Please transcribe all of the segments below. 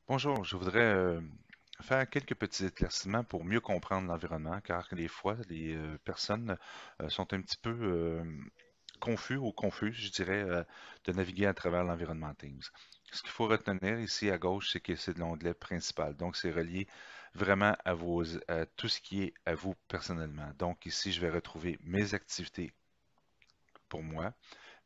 Bonjour, je voudrais faire quelques petits éclaircissements pour mieux comprendre l'environnement, car des fois, les personnes sont un petit peu confus ou confuses, je dirais, de naviguer à travers l'environnement Teams. Ce qu'il faut retenir ici à gauche, c'est que c'est l'onglet principal. Donc, c'est relié vraiment à tout ce qui est à vous personnellement. Donc, ici, je vais retrouver mes activités pour moi,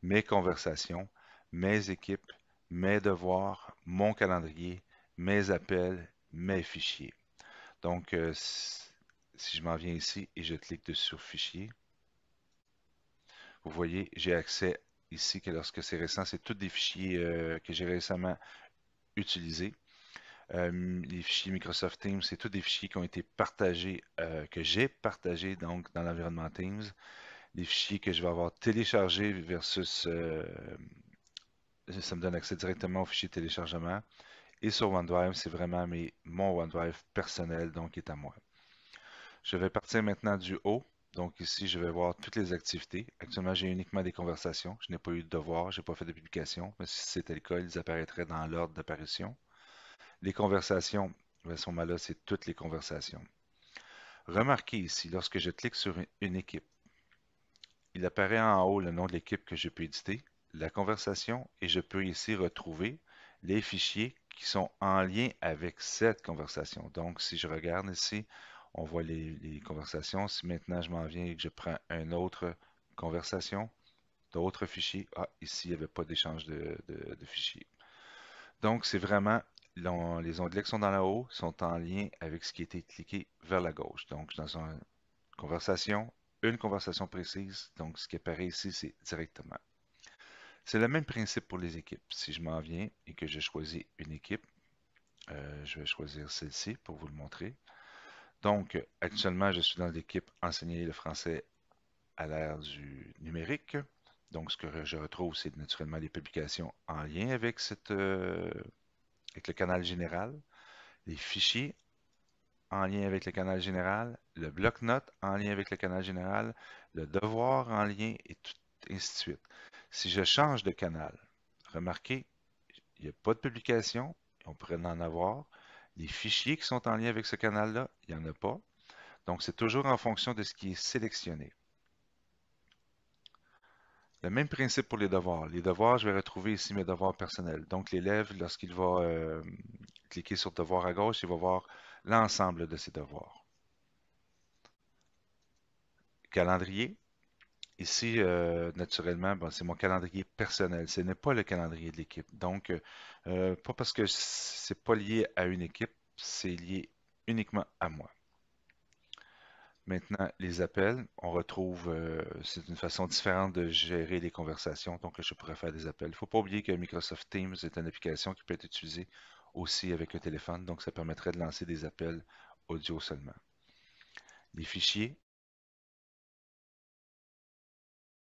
mes conversations, mes équipes, mes devoirs, mon calendrier, mes appels, mes fichiers. Donc, si je m'en viens ici et je clique dessus sur Fichier, vous voyez, j'ai accès ici que lorsque c'est récent, c'est tous des fichiers que j'ai récemment utilisés. Les fichiers Microsoft Teams, c'est tous des fichiers qui ont été partagés, que j'ai partagés donc dans l'environnement Teams. Les fichiers que je vais avoir téléchargés versus ça me donne accès directement au fichier téléchargement. Et sur OneDrive, c'est vraiment mon OneDrive personnel, donc qui est à moi. Je vais partir maintenant du haut. Donc ici, je vais voir toutes les activités. Actuellement, j'ai uniquement des conversations. Je n'ai pas eu de devoir, je n'ai pas fait de publication. Mais si c'était le cas, ils apparaîtraient dans l'ordre d'apparition. Les conversations, à ce moment-là, c'est toutes les conversations. Remarquez ici, lorsque je clique sur une équipe, il apparaît en haut le nom de l'équipe que je peux éditer, la conversation, et je peux ici retrouver les fichiers qui sont en lien avec cette conversation. Donc, si je regarde ici, on voit les conversations. Si maintenant je m'en viens et que je prends une autre conversation, d'autres fichiers, ah, ici, il n'y avait pas d'échange de fichiers. Donc, c'est vraiment, les onglets qui sont dans le haut sont en lien avec ce qui a été cliqué vers la gauche. Donc, dans une conversation, une conversation précise. Donc, ce qui apparaît ici, c'est directement. C'est le même principe pour les équipes. Si je m'en viens et que je choisis une équipe, je vais choisir celle-ci pour vous le montrer. Donc, actuellement, je suis dans l'équipe Enseigner le français à l'ère du numérique. Donc, ce que je retrouve, c'est naturellement les publications en lien avec avec le canal général, les fichiers en lien avec le canal général, le bloc-notes en lien avec le canal général, le devoir en lien et tout, ainsi de suite. Si je change de canal, remarquez, il n'y a pas de publication, on pourrait en avoir. Les fichiers qui sont en lien avec ce canal-là, il n'y en a pas. Donc, c'est toujours en fonction de ce qui est sélectionné. Le même principe pour les devoirs. Les devoirs, je vais retrouver ici mes devoirs personnels. Donc, l'élève, lorsqu'il va cliquer sur devoir à gauche, il va voir l'ensemble de ses devoirs. Calendrier. Ici, naturellement, bon, c'est mon calendrier personnel. Ce n'est pas le calendrier de l'équipe. Donc, pas parce que c'est pas lié à une équipe, c'est lié uniquement à moi. Maintenant, les appels, on retrouve, c'est une façon différente de gérer les conversations. Donc, je pourrais faire des appels. Il ne faut pas oublier que Microsoft Teams est une application qui peut être utilisée aussi avec un téléphone. Donc, ça permettrait de lancer des appels audio seulement. Les fichiers,